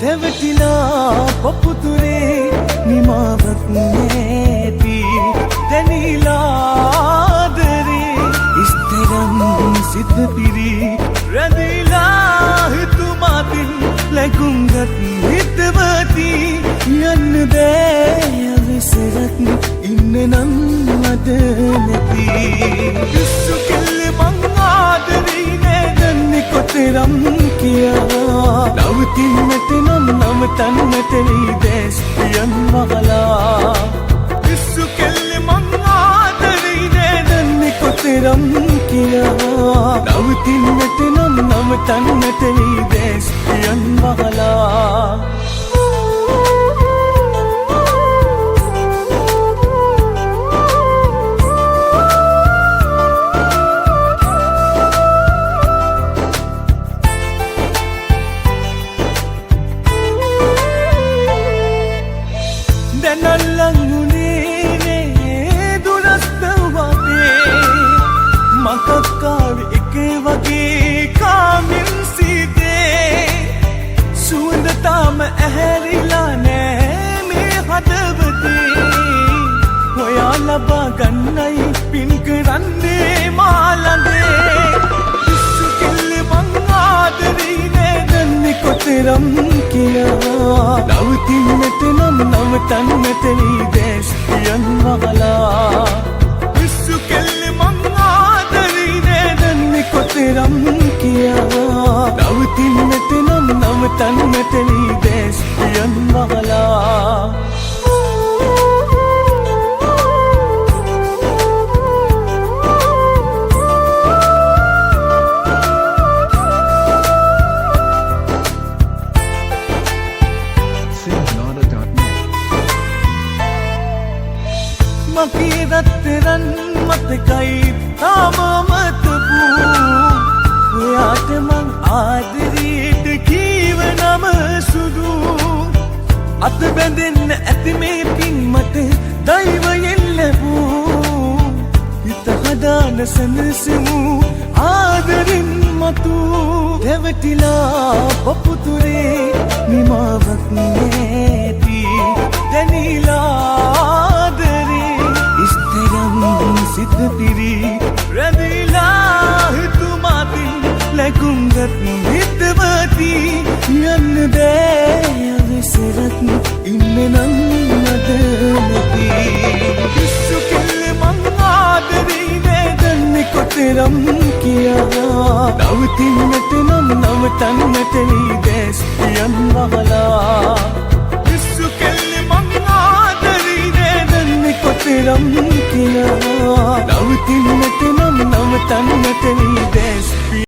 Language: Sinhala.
රැවටිලා පොපුතුරේ නිමාවක් නැති දැනිලාදරේ ඉස්තරම් සිත පිරි රැඳිලා හිතුමාතින් ලැගුම්ගත් හිතවති යන්න බෑ විසරත් ඉන්න නම් මට නැති ඉස්සු කෙල්ල මං ආදරේ නෑදන්නේ කොතරම් කියා නවතින්නට නම් නවතන්නට දැස් පියන් වහලා ඉස්සු කෙල්ල මං ආදරේ නෑදන්නේ කොතරම් කියා නවතින්නට නම් නවතන්නට දැස් පියන් වහලා මකක්කාව එක වගේ කාමින් සිදේ සුවඳ තාම ඇහැරිලා නෑ මේ හදවතේ හොයා ලබා ගන්නයි පින් කරන්නේ මාළඟේ ඉස්සු කෙල්ල මං ආදරේ නෑදන්නේ කොතරම් කියලා නවතින්නට නම් නවතන්නට දැස් පියන් වහලා ඉස්සු කෙල්ල මං කොතරම් කියා නවතින්නට නම් නවතන්නට දැස් පියන් වහලා මගේ රත්තරන් මතකයි තාම මතපු ඔයාට මං ආදරේට කීව නම සුදු අත බැඳෙන්න ඇති මේ පින් මට දෛවයෙන් ලැබූ හිත හදාන සනසමු ආදරින් මතු රැවටිලා පොපුතුරේ නිමාවක් නැති දැනිලාදරේ ඉස්තරම් සිත පිරි රැඳිලා හිතුමාතින් ලැගුම්ගත් හිතවති යන්න බෑ විසරත් ඉන්න නම් මට නැති ඉස්සු කෙල්ල මං ආදරේ නෑදන්නේ කොතරම් කියා නවතින්නට නම් නවතන්නට දැස් පියන් වහලා ඉස්සු කෙල්ල මං ආදරේ නෑදන්නේ කොතරම් කියලා නවතින්න